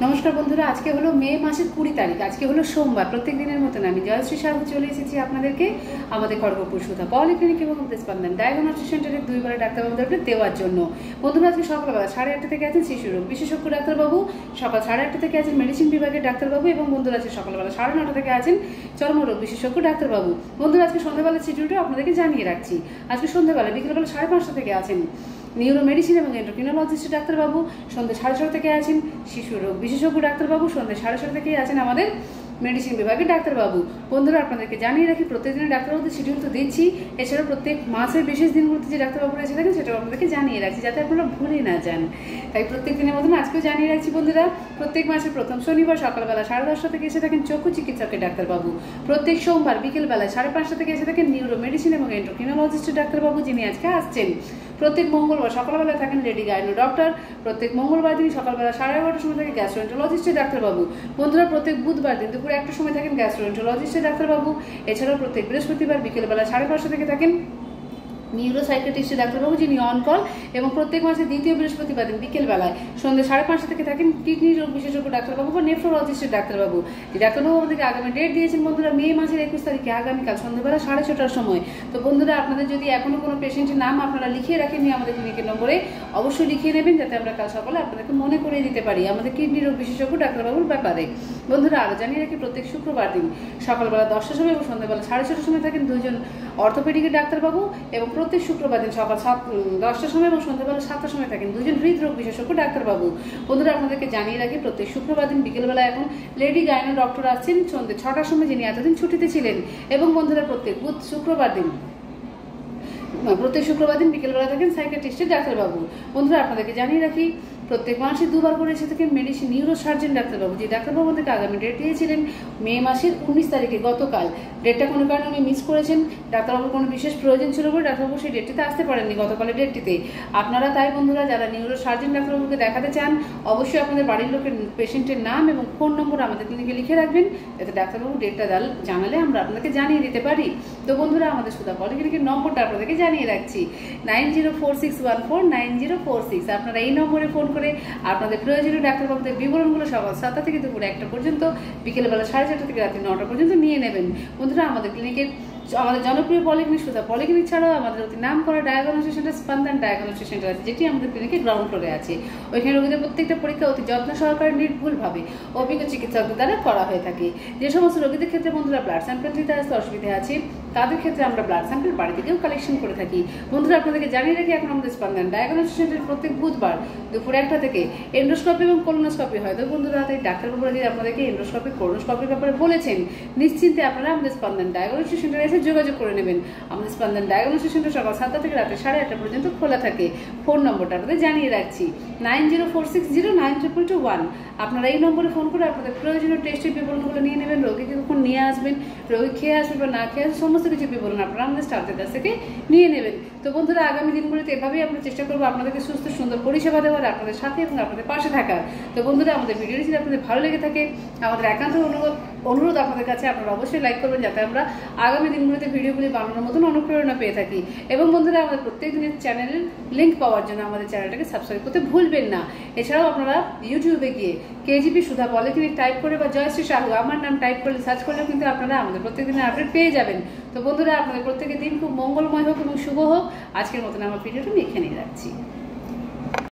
নমস্কার বন্ধুরা, আজকে হলো মে মাসের 20 তারিখ। আজকে হলো সোমবার। প্রত্যেক দিনের মতন আমি জয়শ্রী সাহু চলে এসেছি আপনাদেরকে আমাদের খড়গপুর সুধা পলিক্লিনিক এবং স্পন্দন ডায়াগনস্টিক সেন্টারে 2 বেলা ডাক্তারবাবুদেরকে দেওয়ার জন্য। বন্ধুরা, আজকে সকালবেলা 8:30 থেকে আছেন শিশু রোগ বিশেষজ্ঞ ডাক্তারবাবু, সকাল 8:30 থেকে আছেন মেডিসিন বিভাগের ডাক্তারবাবু এবং বন্ধুরা আজকে সকালবেলা 9:30 থেকে আছেন চর্মরোগ বিশেষজ্ঞ ডাক্তারবাবু। বন্ধুরা, আজকে সন্ধ্যাবেলার শিডিউলটা আপনাদেরকে জানিয়ে রাখছি। আজকে সন্ধ্যাবেলা বিকেলবেলা 5:30 থেকে আছেন নিউরো মেডিসিন এবং এন্ডোক্রিনোলজিস্ট ডাক্তারবাবু, সন্ধ্যে 6:30 থেকে আছেন শিশু রোগ বিশেষজ্ঞ ডাক্তারবাবু, সন্ধ্যে 6:30 থেকেই আছেন আমাদের মেডিসিন বিভাগের ডাক্তারবাবু। বন্ধুরা, আপনাদেরকে জানিয়ে রাখি প্রত্যেকদিনের ডাক্তারবাবুদের শিডিউল তো দিচ্ছি, এছাড়াও প্রত্যেক মাসের বিশেষ দিনগুলোতে যে ডাক্তারবাবুরা এসে থাকেন সেটাও আপনাদেরকে জানিয়ে রাখছি যাতে আপনারা ভুলে না যান। তাই প্রত্যেক দিনের মতন আজকেও জানিয়ে রাখছি বন্ধুরা, প্রত্যেক মাসের প্রথম শনিবার সকালবেলা 10:30 থেকে এসে থাকেন চক্ষু চিকিৎসকের ডাক্তারবাবু। প্রত্যেক সোমবার বিকেলবেলা 5:30 থেকে এসে থাকেন নিউরো মেডিসিন এবং এন্ডোক্রিনোলজিস্ট ডাক্তারবাবু, যিনি আজকে আসছেন। প্রত্যেক মঙ্গলবার সকালবেলা থাকেন লেডি গাইনো ডক্টর। প্রত্যেক মঙ্গলবার দিন সকালবেলা 11:30 সময় থাকে গ্যাস্ট্রোএন্টারোলজিস্টের ডাক্তারবাবু। বন্ধুরা, প্রত্যেক বুধবার দিন দুপুরে 1টার সময় থাকেন গ্যাস্ট্রোএন্টারোলজিস্টের ডাক্তারবাবু। এছাড়াও প্রত্যেক বৃহস্পতিবার বিকেলবেলা 5:30 থেকে থাকেন নিউরো সাইকিয়াট্রিস্টের ডাক্তারবাবু, যিনি অন কল। এবং প্রত্যেক মাসে দ্বিতীয় বৃহস্পতিবার দিন বিকেলবেলায় সন্ধ্যে 5:30 থেকে থাকেন কিডনি রোগ বিশেষজ্ঞ ডাক্তারবাবু বা নেফ্রোলজিস্টের ডাক্তারবাবু। যে ডাক্তারবাবু আমাদেরকে আগামী ডেট দিয়েছেন বন্ধুরা, মে মাসের 21 তারিখে আগামীকাল সন্ধ্যাবেলা 6:30টার সময়। তো বন্ধুরা, আপনাদের যদি এখনো কোনো পেশেন্টের নাম আপনারা লিখিয়ে রাখেননি আমাদের ক্লিনিকের নম্বরে, অবশ্যই লিখিয়ে নেবেন যাতে আমরা কাল সকালে আপনাদেরকে মনে করিয়ে দিতে পারি আমাদের কিডনি রোগ বিশেষজ্ঞ ডাক্তারবাবুর ব্যাপারে। বন্ধুরা, আরও জানিয়ে রাখি প্রত্যেক শুক্রবার দিন সকালবেলা 10টার সময় এবং সন্ধ্যাবেলা 6:30টার সময় থাকেন 2জন অর্থোপেডিকের ডাক্তারবাবু। এবং প্রত্যেক শুক্রবার দিন সকাল 10টার সময় এবং সন্ধ্যাবেলা 7টার সময় থাকেন 2জন হৃদরোগ বিশেষজ্ঞ ডাক্তারবাবু। বন্ধুরা, আপনাদেরকে জানিয়ে রাখি প্রত্যেক শুক্রবার দিন বিকেলবেলা এখন লেডি গাইনো ডক্টর আসছেন সন্ধ্যে 6টার সময়, যিনি এতদিন ছুটিতে ছিলেন। এবং বন্ধুরা, প্রত্যেক শুক্রবার দিন বিকেলবেলা থাকেন সাইকিয়াট্রিস্টের ডাক্তারবাবু। বন্ধুরা, আপনাদেরকে জানিয়ে রাখি প্রত্যেক মাসে 2 বার করে এসে থাকেন মেডিসিন নিউরো সার্জন ডাক্তারবাবু। যে ডাক্তারবাবু আমাদেরকে আগামী ডেট দিয়েছিলেন মে মাসের 19 তারিখে, গতকাল। ডেটটা কোনো কারণে উনি মিস করেছেন, ডাক্তারবাবুর কোনো বিশেষ প্রয়োজন ছিল বলে ডাক্তারবাবু সেই ডেটটিতে আসতে পারেননি, গতকালের ডেটটিতে। আপনারা তাই বন্ধুরা যারা নিউরো সার্জন ডাক্তারবাবুকে দেখাতে চান, অবশ্যই আপনাদের বাড়ির লোকের পেশেন্টের নাম এবং ফোন নম্বর আমাদের ক্লিনিকে লিখে রাখবেন, যাতে ডাক্তারবাবু ডেটটা জানালে আমরা আপনাদেরকে জানিয়ে দিতে পারি। তো বন্ধুরা, আমাদের সুধা পলিক্লিনিকের নম্বরটা আপনাদেরকে জানিয়ে রাখছি 9046149046। আপনারা এই নম্বরে ফোন করে আপনাদের প্রয়োজনীয় ডাক্তারবাবুদের বিবরণগুলো সকাল 7টা থেকে দুপুর 1টা পর্যন্ত, বিকেলবেলা 4:30 থেকে রাত্রি 9টা পর্যন্ত নিয়ে নেবেন। বন্ধুরা, আমাদের আমাদের জনপ্রিয় পলিক্লিনিক সুধা পলিক্লিনিক ছাড়াও আমাদের অতি নাম করা ডায়াগনস্টিক সেন্টার স্পন্দন ডায়াগনস্টিক সেন্টার আছে, যেটি আমাদের ক্লিনিকে গ্রাউন্ড ফ্লোরে আছে। ওইখানে রোগীদের প্রত্যেকটা পরীক্ষা অতি যত্ন সহকারে নির্ভুলভাবে অভিজ্ঞ চিকিৎসকদের দ্বারা করা হয়ে থাকে। যে সমস্ত রোগীদের ক্ষেত্রে বন্ধুরা ব্লাড স্যাম্পল দিতে আসতে অসুবিধা আছে, তাদের ক্ষেত্রে আমরা ব্লাড স্যাম্পল বাড়ি থেকেও কালেকশন করে থাকি। বন্ধুরা, আপনাদেরকে জানিয়ে রাখি এখন আমাদের স্পন্দন ডায়াগনস্টিক সেন্টারে প্রত্যেক বুধবার দুপুর 1টা থেকে এন্ডোস্কোপি এবং কোলোনোস্কোপি হয়। তো বন্ধুরা, তাই ডাক্তারবাবুরা যদি আপনাদেরকে এন্ডোস্কোপি কোলোনোস্কোপির ব্যাপারে বলেছেন, নিশ্চিন্তে আপনারা আমাদের স্পন্দন ডায়াগনস্টিক সেন্টারে এসে যোগাযোগ করে নেবেন। আমাদের স্পন্দন ডায়াগনস্টিক সেন্টার সকাল 7টা থেকে রাত্রে 8:30 পর্যন্ত খোলা থাকে। ফোন নম্বরটা আপনাদের জানিয়ে রাখছি 9046092221। আপনারা এই নম্বরে ফোন করে আপনাদের প্রয়োজনীয় টেস্টের বিবরণগুলো নিয়ে নেবেন, রোগীকে কখন নিয়ে আসবেন, রোগী খেয়ে আসবে বা না খেয়ে আসবে, সমস্ত কিছু বিবরণ আপনারা আমাদের স্টাফদের কাছ থেকে নিয়ে নেবেন। তো বন্ধুরা, আগামী দিনগুলিতে এভাবেই আমরা চেষ্টা করবো আপনাদেরকে সুস্থ সুন্দর পরিষেবা দেওয়ার, আপনাদের সাথে এবং আপনাদের পাশে থাকার। তো বন্ধুরা, আমাদের ভিডিওটি যদি আপনাদের ভালো লেগে থাকে, আমাদের একান্ত অনুরোধ আপনাদের কাছে আপনারা অবশ্যই লাইক করবেন, যাতে আমরা আগামী দিনগুলিতে ভিডিওগুলি বানানোর মতন অনুপ্রেরণা পেয়ে থাকি। এবং বন্ধুরা, আমাদের প্রত্যেক দিনের চ্যানেলের লিঙ্ক পাওয়ার জন্য আমাদের চ্যানেলটাকে সাবস্ক্রাইব করতে ভুলবেন না। এছাড়াও আপনারা ইউটিউবে গিয়ে কেজিপি সুধা পলিক্লিনিক টাইপ করে বা জয়শ্রী সাহু আমার নাম টাইপ করলে সার্চ করলেও কিন্তু আপনারা আমাদের প্রত্যেক দিনের আপডেট পেয়ে যাবেন। তো বন্ধুরা, আপনাদের প্রত্যেকের দিন খুব মঙ্গলময় হোক এবং শুভ হোক। আজকের মতন আমার ভিডিওটা আমি এখানেই রাখছি।